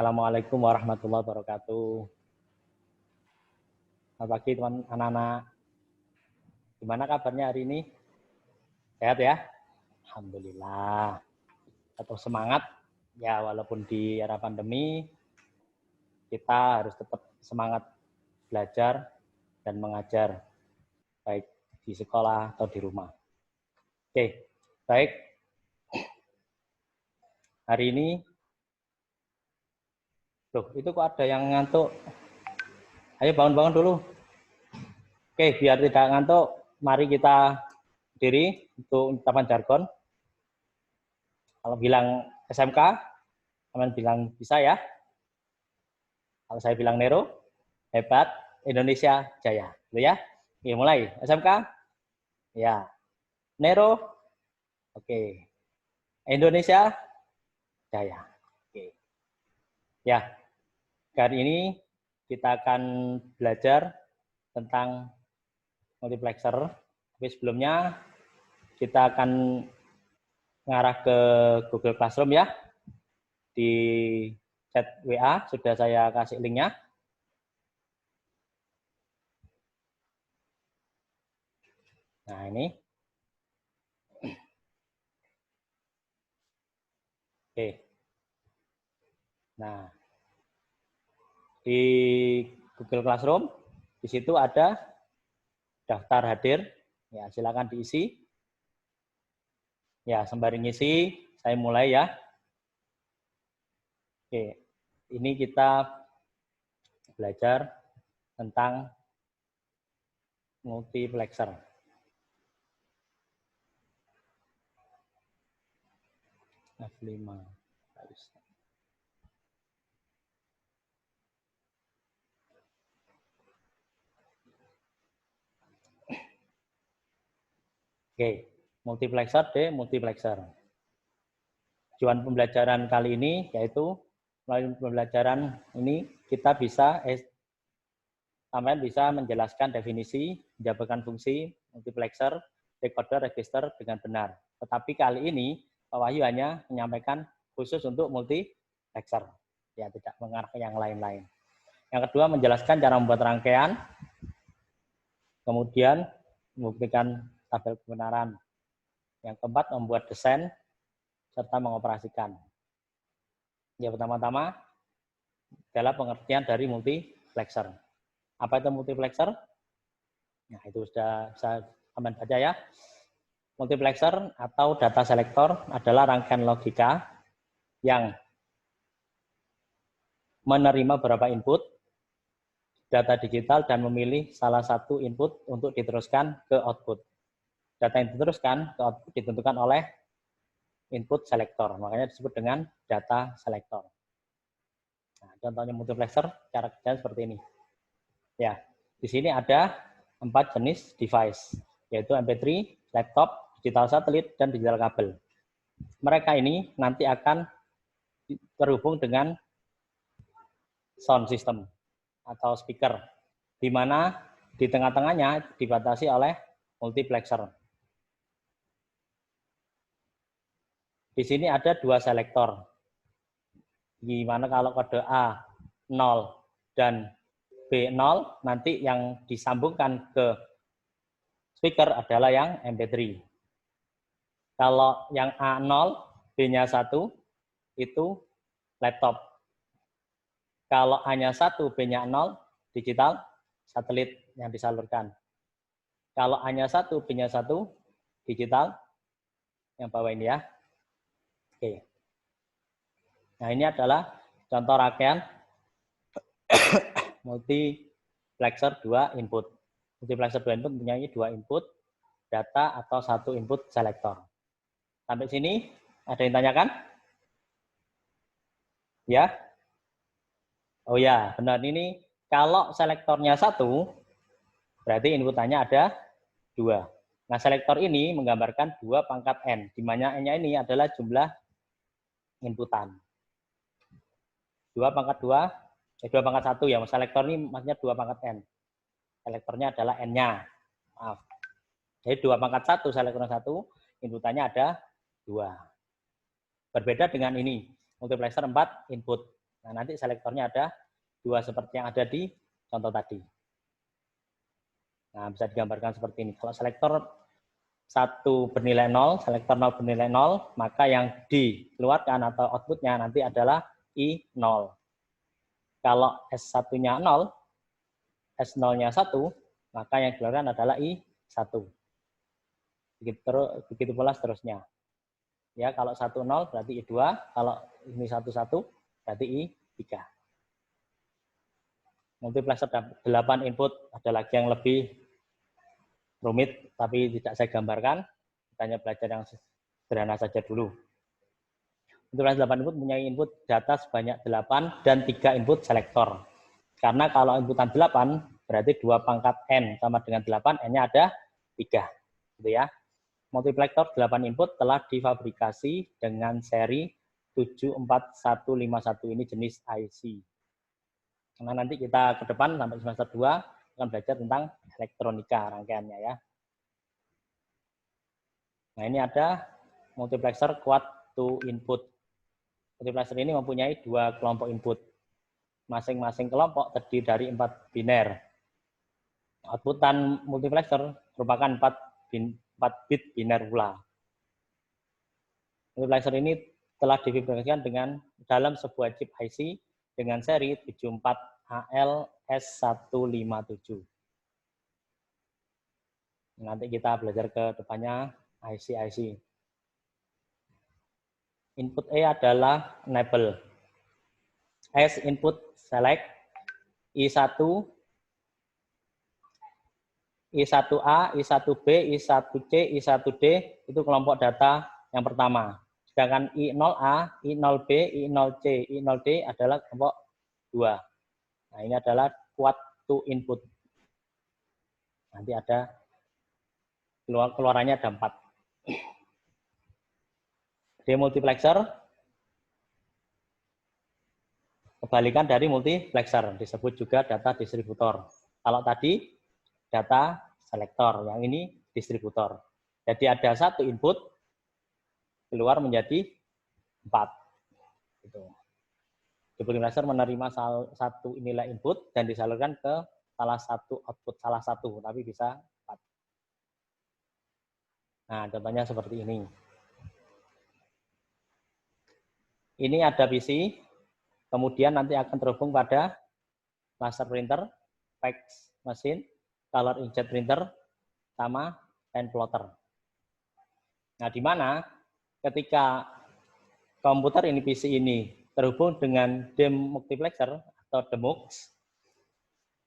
Assalamualaikum warahmatullahi wabarakatuh. Selamat pagi teman anak-anak. Gimana kabarnya hari ini? Sehat ya? Alhamdulillah. Tetap semangat ya, walaupun di era pandemi kita harus tetap semangat belajar dan mengajar, baik di sekolah atau di rumah. Oke, baik. Hari ini, loh itu kok ada yang ngantuk? Ayo bangun-bangun dulu. Oke, biar tidak ngantuk, mari kita berdiri untuk ucapan jargon. Kalau bilang SMK, kalian bilang bisa ya. Kalau saya bilang Nero, hebat, Indonesia jaya. Gitu ya. Oke, mulai. SMK, ya. Nero, oke. Indonesia jaya. Oke. Ya, kali ini kita akan belajar tentang multiplexer. Tapi sebelumnya kita akan mengarah ke Google Classroom ya. Di chat WA sudah saya kasih linknya. Nah ini. Oke. Nah, di Google Classroom di situ ada daftar hadir. Ya, silakan diisi. Ya, sembari ngisi, saya mulai ya. Oke, ini kita belajar tentang multiplexer. F5. Oke, multiplexer demultiplexer. Tujuan pembelajaran kali ini yaitu melalui pembelajaran ini kita bisa sampai bisa menjelaskan definisi, menjabarkan fungsi multiplexer, decoder, register dengan benar. Tetapi kali ini Pak Wahyu hanya menyampaikan khusus untuk multiplexer, ya tidak mengarah ke yang lain-lain. Yang kedua, menjelaskan cara membuat rangkaian, kemudian membuktikan tabel kebenaran. Yang keempat, membuat desain serta mengoperasikan. Ya, pertama-tama adalah pengertian dari multiplexer. Apa itu multiplexer? Nah, itu sudah bisa teman baca ya. Multiplexer atau data selector adalah rangkaian logika yang menerima beberapa input data digital dan memilih salah satu input untuk diteruskan ke output. Data yang diteruskan ke output ditentukan oleh input selector, makanya disebut dengan data selector. Nah, contohnya multiplexer, cara kerjanya seperti ini. Ya, di sini ada 4 jenis device, yaitu MP3, laptop, digital satelit, dan digital kabel. Mereka ini nanti akan terhubung dengan sound system atau speaker, di mana di tengah-tengahnya dibatasi oleh multiplexer. Di sini ada 2 selektor. Gimana kalau kode A 0 dan B 0, nanti yang disambungkan ke speaker adalah yang MP3. Kalau yang A 0, B-nya 1, itu laptop. Kalau A-nya 1, B-nya 0, digital satelit yang disalurkan. Kalau A-nya 1, B-nya 1, digital yang bawah ini ya. Oke. Nah, ini adalah contoh rangkaian multiplexer 2 input. Multiplexer 2 input mempunyai 2 input data atau 1 input selektor. Sampai sini ada yang tanyakan? Ya? Oh ya, benar, ini kalau selektornya 1, berarti inputannya ada 2. Nah, selektor ini menggambarkan 2 pangkat N, di mana N-nya ini adalah jumlah inputan. 2 pangkat 2 pangkat 1 ya, selektor ini maksudnya 2 pangkat N. Selektornya adalah N-nya. Maaf. Jadi 2 pangkat 1, selektornya 1, inputannya ada 2. Berbeda dengan ini, multiplexer 4 input. Nah, nanti selektornya ada 2 seperti yang ada di contoh tadi. Nah, bisa digambarkan seperti ini. Kalau selektor 1 bernilai 0, selektor 0 bernilai 0, maka yang dikeluarkan atau outputnya nanti adalah I0. Kalau S1-nya 0, S0-nya 1, maka yang dikeluarkan adalah I1. Begitu pula seterusnya. Ya, kalau 1 0 berarti I2, kalau ini 1 1 berarti I3. Multiplexer 8 input, ada lagi yang lebih rumit tapi tidak saya gambarkan. Kita hanya belajar yang sederhana saja dulu. Multiplexer 8 input mempunyai input data sebanyak 8 dan 3 input selektor. Karena kalau inputan 8 berarti 2 pangkat N sama dengan 8, N-nya ada 3. Gitu ya. Multiplexer 8 input telah difabrikasi dengan seri 74151, ini jenis IC. Karena nanti kita ke depan sampai semester 2 akan belajar tentang elektronika rangkaiannya ya. Nah, ini ada multiplexer quad to input. Multiplexer ini mempunyai 2 kelompok input. Masing-masing kelompok terdiri dari 4 biner. Outputan multiplexer merupakan 4 bit biner pula. Multiplexer ini telah difabrikasikan dengan dalam sebuah chip IC dengan seri 74AL-S157. Nanti kita belajar ke depannya IC-IC. Input E adalah enable. S input select, I1, I1A, I1B, I1C, I1D itu kelompok data yang pertama. Sedangkan I0A, I0B, I0C, I0D adalah kelompok 2. Nah, ini adalah quad to input. Nanti ada keluarannya ada 4. Demultiplexer kebalikan dari multiplexer, disebut juga data distributor. Kalau tadi data selektor, yang ini distributor. Jadi ada 1 input keluar menjadi 4. Gitu. Demultiplexer menerima 1 nilai input dan disalurkan ke salah satu output, salah satu, tapi bisa 4. Nah, contohnya seperti ini. Ini ada PC, kemudian nanti akan terhubung pada laser printer, fax machine, color inkjet printer, sama pen plotter. Nah, di mana ketika komputer ini, PC ini, terhubung dengan demultiplexer atau demux,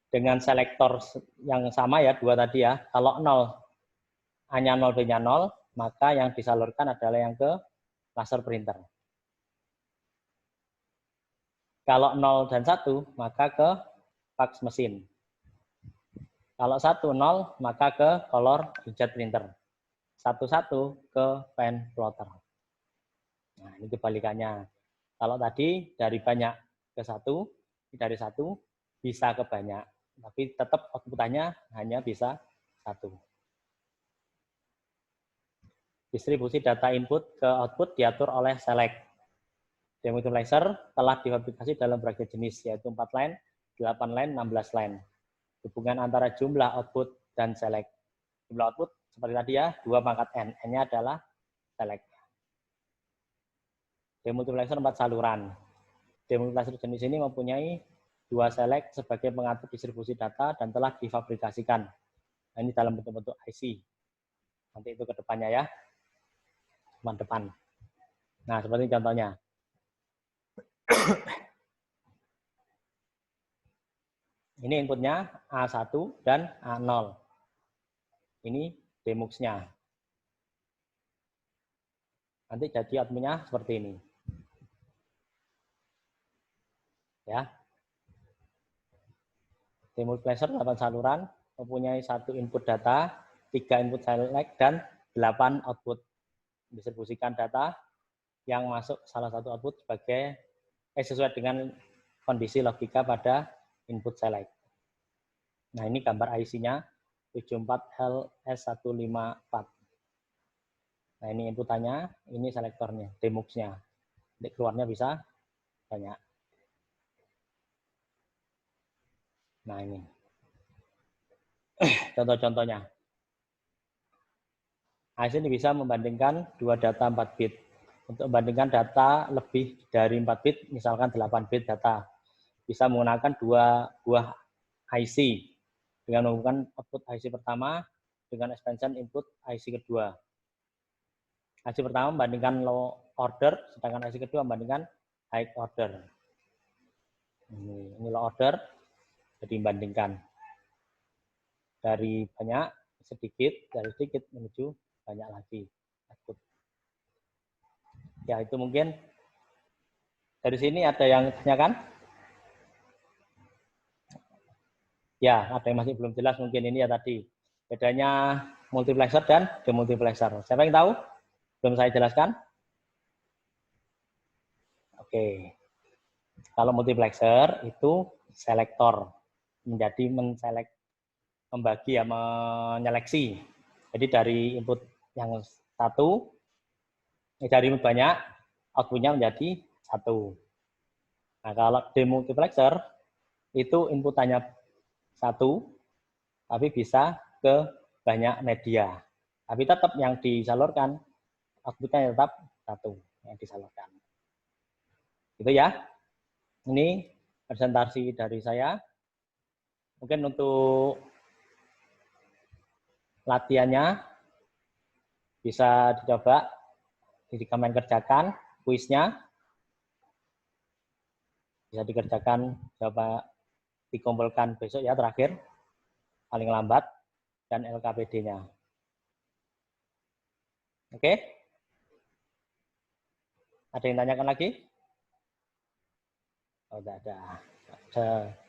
dengan selektor yang sama ya, 2 tadi ya, kalau 0, A-nya 0, B-nya 0, maka yang disalurkan adalah yang ke laser printer. Kalau 0 dan 1, maka ke fax mesin. Kalau 1, 0, maka ke color inkjet printer. 1, 1 ke pen plotter. Nah, ini kebalikannya. Kalau tadi dari banyak ke 1, dari 1 bisa ke banyak. Tapi tetap outputannya hanya bisa 1. Distribusi data input ke output diatur oleh select. Demultiplexer telah difabrikasi dalam berbagai jenis, yaitu 4 line, 8 line, 16 line. Hubungan antara jumlah output dan select. Jumlah output seperti tadi ya, 2 pangkat N. N-nya adalah select. Demultiplexer 4 saluran. Demultiplexer jenis ini mempunyai 2 select sebagai pengatur distribusi data dan telah difabrikasikan. Nah, ini dalam bentuk-bentuk IC. Nanti itu ke depannya ya. Depan. Nah, seperti contohnya. Ini inputnya A1 dan A0. Ini demux-nya. Nanti jadi output-nya seperti ini. Ya. Demultiplexer 8 saluran, mempunyai 1 input data, 3 input select, dan 8 output. Distribusikan data yang masuk salah satu output sesuai dengan kondisi logika pada input select. Nah, ini gambar IC-nya 74LS154. Nah, ini inputannya, ini selektornya, demux-nya. Jadi keluarnya bisa banyak. Nah ini contoh-contohnya. Nah, ini bisa membandingkan dua data 4 bit. Untuk membandingkan data lebih dari 4 bit, misalkan 8 bit data, bisa menggunakan dua buah IC dengan menggunakan output IC pertama dengan expansion input IC kedua. IC pertama membandingkan low order, sedangkan IC kedua membandingkan high order. Ini low order, jadi membandingkan dari banyak sedikit, dari sedikit menuju banyak lagi output. Ya, itu mungkin dari sini ada yang tanyakan? Ya, ada yang masih belum jelas mungkin ini ya tadi. Bedanya multiplexer dan demultiplexer. Siapa yang tahu? Belum saya jelaskan? Oke. Kalau multiplexer itu selektor. Menjadi membagi ya, menyeleksi. Jadi dari input yang satu, dari input banyak, outputnya menjadi satu. Nah, kalau demultiplexer itu inputannya satu, tapi bisa ke banyak media. Tapi tetap yang disalurkan, outputnya tetap satu yang disalurkan. Gitu ya. Ini presentasi dari saya. Mungkin untuk latihannya bisa dicoba, kalian kerjakan kuisnya. Bisa dikerjakan, coba dikumpulkan besok ya terakhir, paling lambat, dan LKPD-nya. Oke? Ada yang tanyakan lagi? Oh, tidak ada.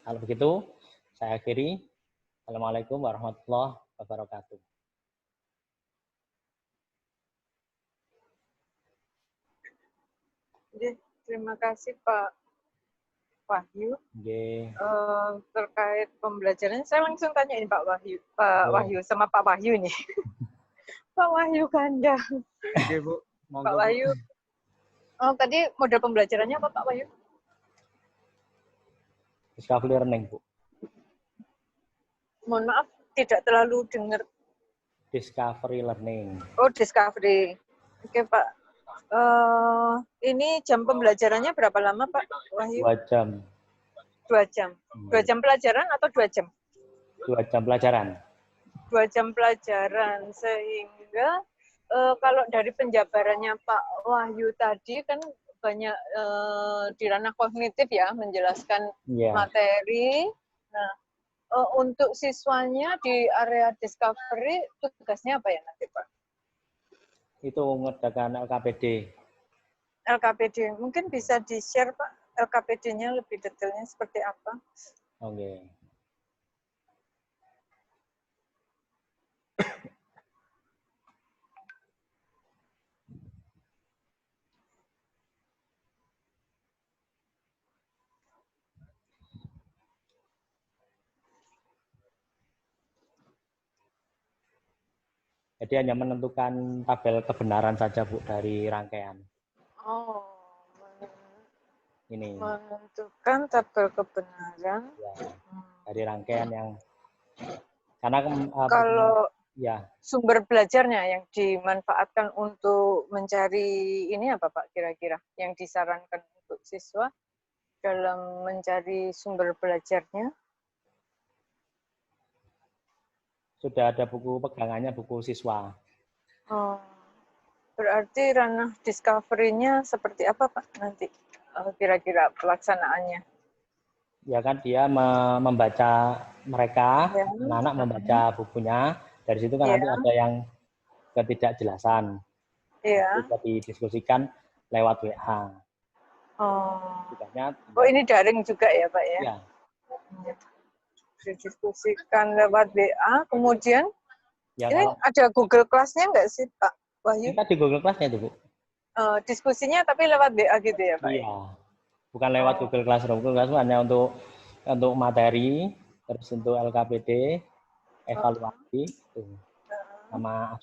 Kalau begitu, saya akhiri. Assalamualaikum warahmatullahi wabarakatuh. Terima kasih Pak Wahyu. Terkait pembelajarannya, saya langsung tanyain Pak Wahyu, Wahyu sama Pak Wahyu nih. Pak Wahyu Ganda. Oke, Bu. Pak Wahyu. Oh, tadi model pembelajarannya apa Pak Wahyu? Discovery learning, Bu. Mohon maaf, tidak terlalu dengar. Discovery learning. Oh, discovery. Oke, Pak. Ini jam pembelajarannya berapa lama, Pak Wahyu? 2 jam. 2 jam. 2 jam pelajaran atau 2 jam? 2 jam pelajaran. 2 jam pelajaran. Sehingga kalau dari penjabarannya Pak Wahyu tadi kan banyak di ranah kognitif ya, menjelaskan materi. Nah, untuk siswanya di area discovery, tugasnya apa ya nanti, Pak? Itu mengerjakan LKPD. LKPD. Mungkin bisa di-share, Pak, LKPD-nya lebih detailnya seperti apa? Oke. Jadi hanya menentukan tabel kebenaran saja, Bu, dari rangkaian. Oh, ini menentukan tabel kebenaran. Ya, dari rangkaian yang karena kalau ya sumber belajarnya yang dimanfaatkan untuk mencari ini apa Pak kira-kira yang disarankan untuk siswa dalam mencari sumber belajarnya? Sudah ada buku pegangannya, buku siswa. Oh, berarti ranah discovery-nya seperti apa Pak nanti kira-kira pelaksanaannya? Ya kan dia membaca mereka, anak-anak membaca bukunya, dari situ kan nanti ada yang ketidakjelasan. Bisa didiskusikan lewat WA. Oh, ini daring juga ya Pak ya? Ya. Didiskusikan lewat WA, kemudian ya, ini ada Google Class-nya nggak sih Pak Wahyu? Kita di Google Class-nya itu, Bu. Diskusinya tapi lewat WA gitu ya Pak? Iya, bukan lewat Google Classroom. Google Classroom hanya untuk materi, terus untuk LKPD, evaluasi, sama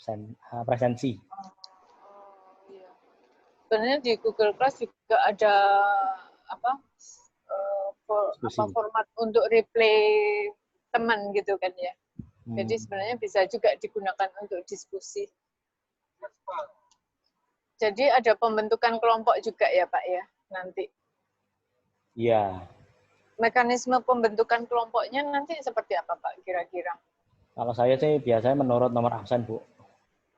presensi. Sebenarnya di Google Class juga ada apa format untuk replay teman gitu kan ya. Jadi sebenarnya bisa juga digunakan untuk diskusi. Jadi ada pembentukan kelompok juga ya Pak ya nanti. Iya. Mekanisme pembentukan kelompoknya nanti seperti apa Pak kira-kira? Kalau saya sih biasanya menurut nomor absen, Bu.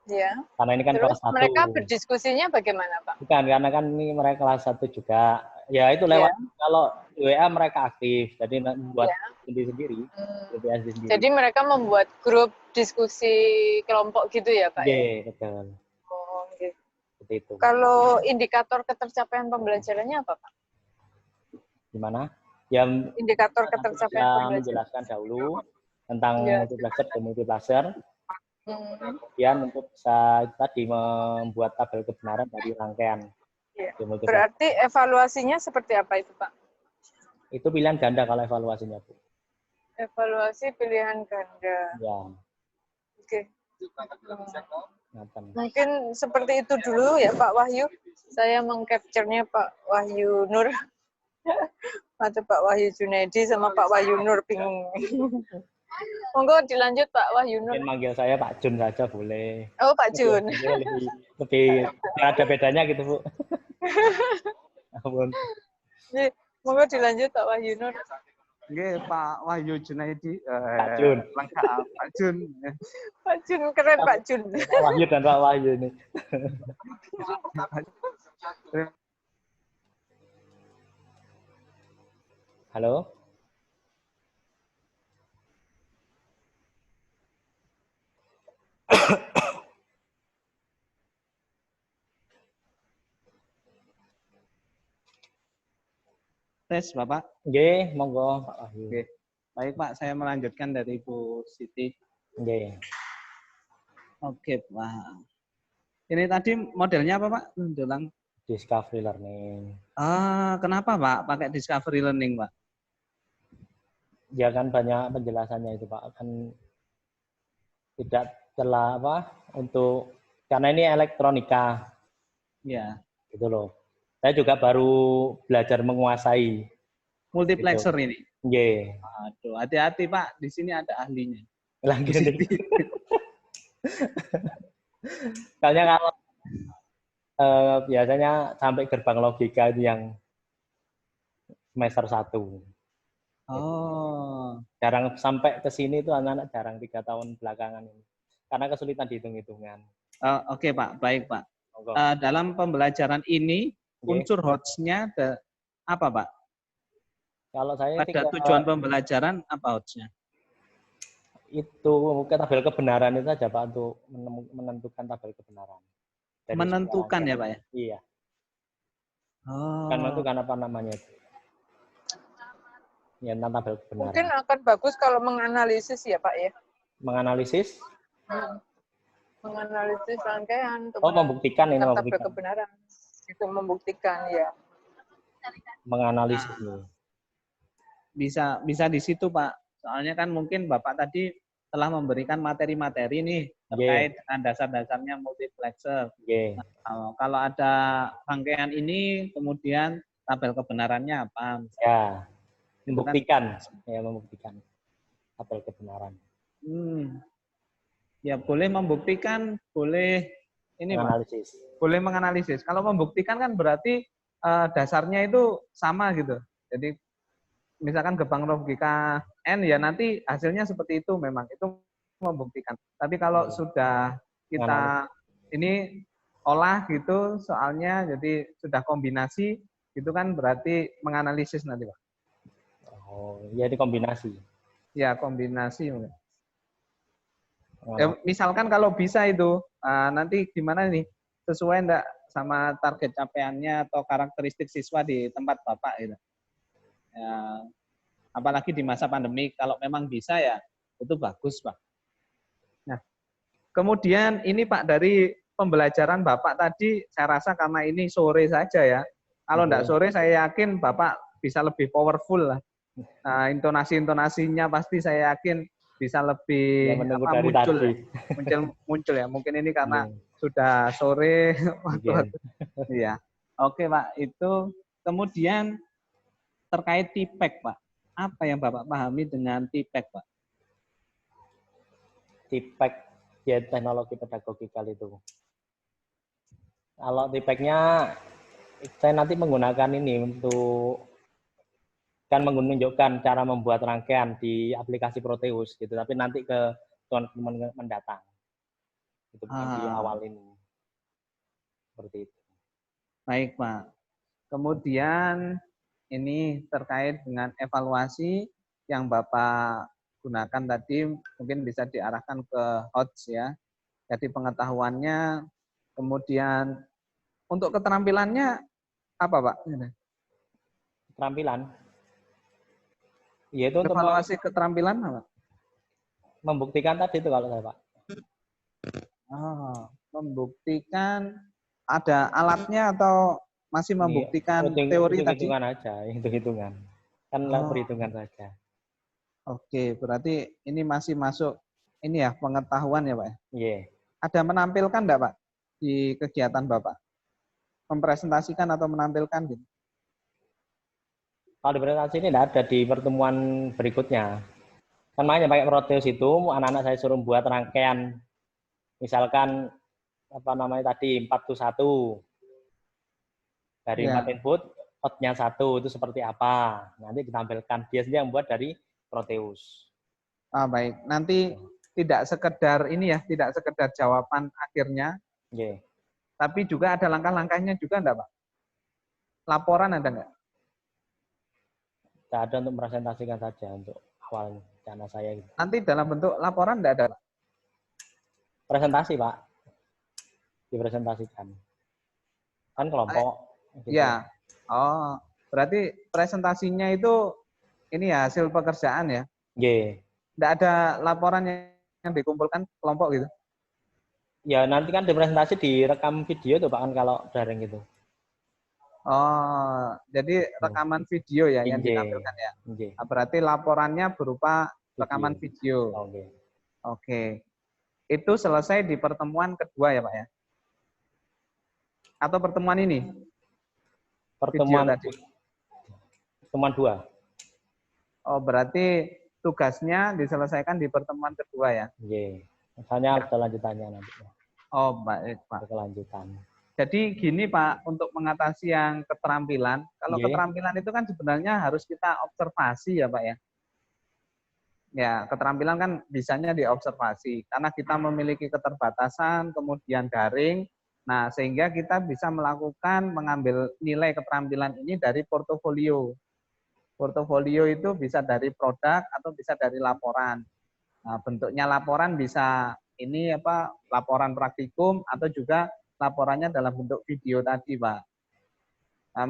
Ya. Karena ini kan Terus kelas 1. mereka berdiskusinya bagaimana Pak? Bukan, karena kan ini mereka kelas 1 juga. Ya itu lewat, kalau di WA mereka aktif, jadi buat sendiri-sendiri. Jadi mereka membuat grup diskusi kelompok gitu ya Pak? Iya, betul. Oh, gitu. Seperti itu. Kalau indikator ketercapaian pembelajarannya apa Pak? Gimana? Ya, indikator ketercapaian pembelajaran. Menjelaskan dahulu tentang multiplexer dan multiplexer. Kemudian untuk bisa tadi membuat tabel kebenaran dari rangkaian. Ya. Berarti evaluasinya seperti apa itu Pak? Itu pilihan ganda kalau evaluasinya, Bu. Evaluasi pilihan ganda. Ya. Oke. Mungkin seperti itu dulu ya Pak Wahyu. Saya mengcapture-nya Pak Wahyu Nur. Ada Pak Wahyu Junaidi sama Pak Wahyu Nur bingung. Monggo dilanjut Pak Wahyu Nur. Mungkin manggil saya Pak Jun saja boleh. Oh Pak Jun. Lebih ada bedanya gitu Bu. Ampun. Monggo dilanjut Pak Wahyu Nur. Nggih, Pak Wahyu Junaidi. Pak Jun. Lengkap, Pak Jun. Pak Jun, keren Pak Jun. Pak Wahyu dan Pak Wahyu ini. Halo? Tes, Bapak. Nggih, monggo Pak Wahyu. Oke. Baik, Pak, saya melanjutkan dari Bu Siti. Nggih. Oke, Pak. Ini tadi modelnya apa, Pak? Menjelang Discovery learning. Kenapa, Pak, pakai discovery learning, Pak? Ya kan banyak penjelasannya itu, Pak. Kan tidak telah untuk karena ini elektronika. Ya. Gitu loh. Saya juga baru belajar menguasai multiplexer gitu. Ini. Nggih. Aduh, hati-hati, Pak. Di sini ada ahlinya. Lagi Soalnya kalau biasanya sampai gerbang logika itu yang semester 1. Oh. Jarang sampai ke sini itu anak-anak jarang 3 tahun belakangan ini. Karena kesulitan dihitung-hitungan. Oke, Pak. Baik, Pak. Dalam pembelajaran ini, unsur HOTS-nya apa, Pak? Kalau saya pada tujuan pembelajaran, apa HOTS-nya? Itu tabel kebenaran itu saja, Pak, untuk menentukan tabel kebenaran. Jadi menentukan ya, Pak ya? Iya. Oh. Kan menentukan apa namanya itu. Ya, tentang tabel kebenaran. Mungkin akan bagus kalau menganalisis ya, Pak ya? Menganalisis? Menganalisis rangkaian. Membuktikan ini. Tabel kebenaran. Itu membuktikan, ya. Menganalisis ini. Bisa di situ, Pak. Soalnya kan mungkin Bapak tadi telah memberikan materi-materi nih terkait dengan dasar-dasarnya multiplexer. Nah, kalau ada rangkaian ini, kemudian tabel kebenarannya apa? Ya, membuktikan. Ya, membuktikan tabel kebenaran. Ya, boleh membuktikan, boleh ini menganalisis. Pak. Boleh menganalisis. Kalau membuktikan kan berarti dasarnya itu sama gitu. Jadi misalkan gerbang logika N ya nanti hasilnya seperti itu, memang itu membuktikan. Tapi kalau sudah kita ini olah gitu soalnya, jadi sudah kombinasi itu kan berarti menganalisis nanti, Pak. Oh, ya di kombinasi. Ya, kombinasi. Ya, misalkan kalau bisa itu nanti gimana nih, sesuai enggak sama target capaiannya atau karakteristik siswa di tempat Bapak gitu. Ya, apalagi di masa pandemi, kalau memang bisa ya itu bagus, Pak. Nah, kemudian ini Pak, dari pembelajaran Bapak tadi, saya rasa karena ini sore saja ya. Kalau enggak sore, saya yakin Bapak bisa lebih powerful lah. Nah, intonasi-intonasinya pasti saya yakin bisa lebih muncul ya. Mungkin ini karena sudah sore. Ya. Oke, Pak, itu kemudian terkait TPEK, Pak. Apa yang Bapak pahami dengan TPEK, Pak? TPEK, ya teknologi pedagogikal itu. Kalau TPEK-nya, saya nanti menggunakan ini untuk kan menunjukkan cara membuat rangkaian di aplikasi Proteus gitu, tapi nanti ke teman-teman mendatang. Itu bukan di awal ini. Seperti itu. Baik, Pak. Kemudian ini terkait dengan evaluasi yang Bapak gunakan tadi, mungkin bisa diarahkan ke HOTS ya. Jadi pengetahuannya, kemudian untuk keterampilannya apa, Pak? Keterampilan. Yaitu untuk Evaluasi keterampilan apa? membuktikan tadi itu kalau saya, Pak. Membuktikan ada alatnya atau masih membuktikan teori tadi? Hitung-hitungan aja, hitung-hitungan. Kan perhitungan saja. Oke, berarti ini masih masuk ini ya pengetahuan ya, Pak? Iya. Ada menampilkan enggak, Pak, di kegiatan Bapak? Mempresentasikan atau menampilkan gitu? Kalau di presentasi ini tidak ada, di pertemuan berikutnya. Kan makanya pakai Proteus itu, anak-anak saya suruh buat rangkaian. Misalkan, apa namanya tadi, 4-1. Dari 4 input, outnya 1, itu seperti apa. Nanti ditampilkan. Dia sendiri yang buat dari Proteus. Baik. Nanti tidak sekedar ini ya, tidak sekedar jawaban akhirnya. Yeah. Tapi juga ada langkah-langkahnya juga enggak, Pak? Laporan ada enggak? Tidak ada, untuk presentasikan saja untuk awal rencana saya. Gitu. Nanti dalam bentuk laporan enggak ada, Pak? Presentasi, Pak. Dipresentasikan. Kan kelompok. Gitu. Ya. Berarti presentasinya itu ini ya hasil pekerjaan ya? Yeah. Enggak ada laporan yang dikumpulkan kelompok gitu? Ya, nanti kan di presentasi direkam video tuh, Pak, kan kalau daring gitu. Jadi rekaman video ya yang ditampilkan ya. Nah, berarti laporannya berupa rekaman video. Oke. Itu selesai di pertemuan kedua ya, Pak ya? Atau pertemuan ini? Pertemuan tadi. Pertemuan 2. Berarti tugasnya diselesaikan di pertemuan kedua ya? Iya. Misalnya ada lanjutannya nanti. Baik, Pak. Kelanjutan. Jadi gini Pak, untuk mengatasi yang keterampilan, kalau keterampilan itu kan sebenarnya harus kita observasi ya Pak ya. Ya, keterampilan kan bisanya diobservasi, karena kita memiliki keterbatasan, kemudian daring, nah sehingga kita bisa mengambil nilai keterampilan ini dari portofolio. Portofolio itu bisa dari produk atau bisa dari laporan. Nah, bentuknya laporan bisa laporan praktikum atau juga laporannya dalam bentuk video tadi, Pak. Nah,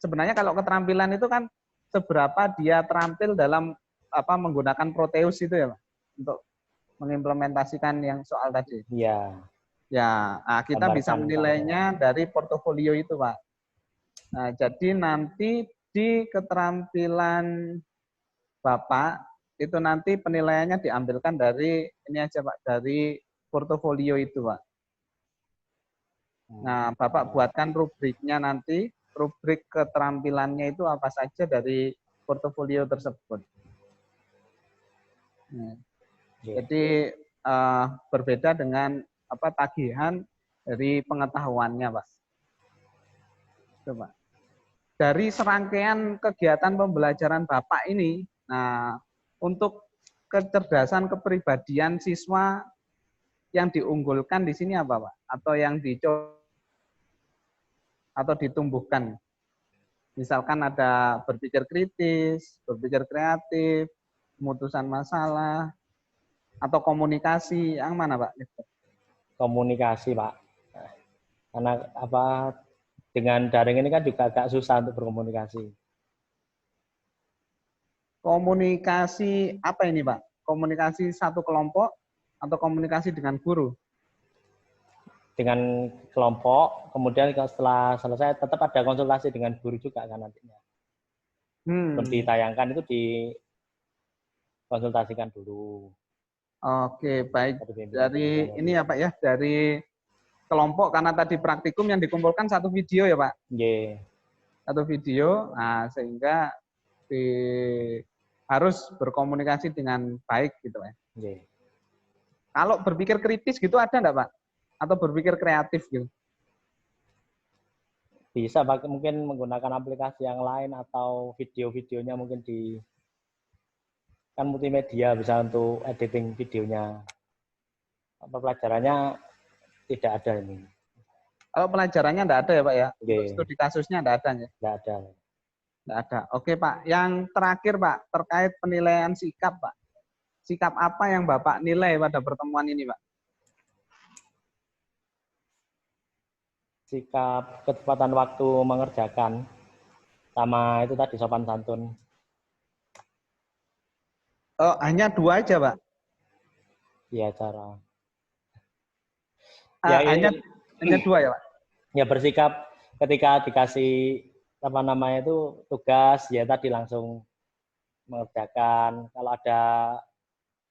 sebenarnya kalau keterampilan itu kan seberapa dia terampil dalam menggunakan Proteus itu ya, Pak, untuk mengimplementasikan yang soal tadi. Iya. Ya, kita bisa menilainya dari portofolio itu, Pak. Nah, jadi nanti di keterampilan Bapak itu nanti penilaiannya diambilkan dari ini aja, Pak, dari portofolio itu, Pak. Nah, Bapak buatkan rubriknya nanti, rubrik keterampilannya itu apa saja dari portofolio tersebut. Jadi berbeda dengan tagihan dari pengetahuannya, Pak. Coba. Dari serangkaian kegiatan pembelajaran Bapak ini, nah untuk kecerdasan kepribadian siswa yang diunggulkan di sini apa, Pak? Atau yang dicoba atau ditumbuhkan. Misalkan ada berpikir kritis, berpikir kreatif, pemutusan masalah, atau komunikasi, yang mana, Pak? Komunikasi, Pak. Karena dengan daring ini kan juga agak susah untuk berkomunikasi. Komunikasi apa ini, Pak? Komunikasi satu kelompok atau komunikasi dengan guru? Dengan kelompok, kemudian setelah selesai tetap ada konsultasi dengan guru juga kan nantinya. Belum ditayangkan itu dikonsultasikan dulu. Oke, baik. Dari ini ya Pak ya, dari kelompok karena tadi praktikum yang dikumpulkan satu video ya Pak? Iya. Satu video, nah sehingga harus berkomunikasi dengan baik gitu ya. Nggih. Kalau berpikir kritis gitu ada enggak, Pak? Atau berpikir kreatif gitu? Bisa pakai mungkin menggunakan aplikasi yang lain atau video-videonya mungkin kan multimedia bisa untuk editing videonya. Apa pelajarannya tidak ada ini. Kalau pelajarannya enggak ada ya, Pak ya? Untuk Nggih. studi kasusnya enggak ada ya? Tidak ada. Enggak ada. Oke, Pak. Yang terakhir, Pak, terkait penilaian sikap, Pak. Sikap apa yang Bapak nilai pada pertemuan ini, Pak? Sikap ketepatan waktu mengerjakan sama itu tadi sopan santun. Oh, hanya 2 aja, Pak? Ya cara. Ya Hanya ini 2 ya, Pak? ya bersikap ketika dikasih apa namanya itu tugas ya tadi langsung mengerjakan. Kalau ada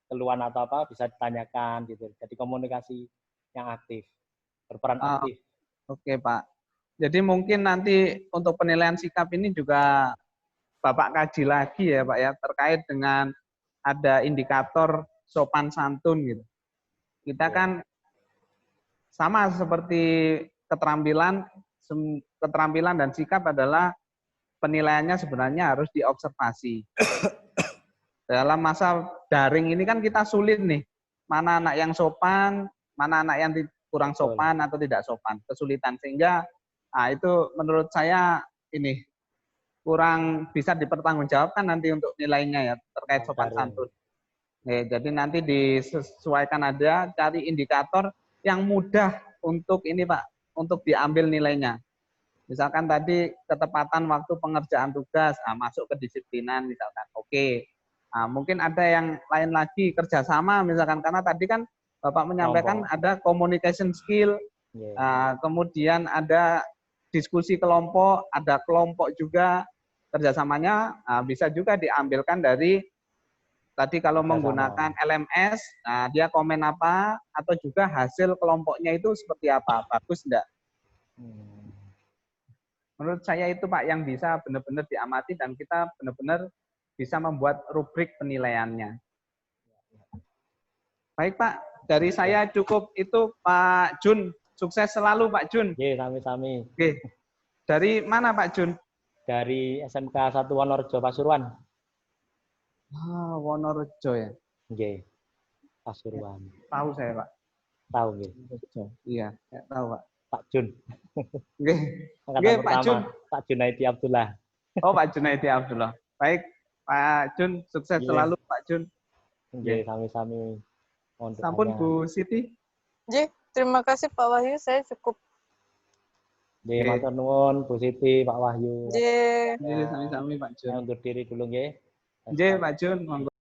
keluhan atau apa bisa ditanyakan gitu. Jadi komunikasi yang aktif, berperan aktif. Oke, Pak. Jadi mungkin nanti untuk penilaian sikap ini juga Bapak kaji lagi ya, Pak ya, terkait dengan ada indikator sopan santun gitu. Kita kan sama seperti keterampilan dan sikap adalah penilaiannya sebenarnya harus diobservasi. Dalam masa daring ini kan kita sulit nih, mana anak yang sopan, mana anak yang kurang sopan atau tidak sopan, kesulitan. Sehingga itu menurut saya ini kurang bisa dipertanggungjawabkan nanti untuk nilainya ya, terkait sopan santun. Jadi nanti disesuaikan ada, cari indikator yang mudah untuk ini Pak, untuk diambil nilainya. Misalkan tadi ketepatan waktu pengerjaan tugas, masuk kedisiplinan misalkan, oke. Mungkin ada yang lain lagi, kerjasama misalkan, karena tadi kan Bapak menyampaikan ada communication skill, kemudian ada diskusi kelompok, ada kelompok juga, kerjasamanya bisa juga diambilkan dari tadi kalau menggunakan LMS, dia komen apa, atau juga hasil kelompoknya itu seperti apa, bagus enggak? Menurut saya itu Pak yang bisa benar-benar diamati dan kita benar-benar bisa membuat rubrik penilaiannya. Baik Pak, dari saya cukup itu Pak Jun. Sukses selalu Pak Jun. Oke, sami-sami. Oke. Dari mana Pak Jun? Dari SMK 1 Wonorejo Pasuruan. Wonorejo ya. Nggih. Pasuruan. Tahu saya Pak. Tahu nggih. Iya, tahu Pak. Pak Jun. Nggih. Nggih, Pak Jun. Pak Junaidi Abdullah. Oh, Pak Junaidi Abdullah. Baik, Pak Jun, sukses selalu Pak Jun. Nggih, sami-sami. Sampun Bu Siti. Nggih, terima kasih Pak Wahyu, saya cukup. Nggih, matur nuwun Bu Siti, Pak Wahyu. Nggih. Nggih, sami-sami Pak Jun. Saya undur diri dulu nggih. Nggih, Pak Jun, monggo.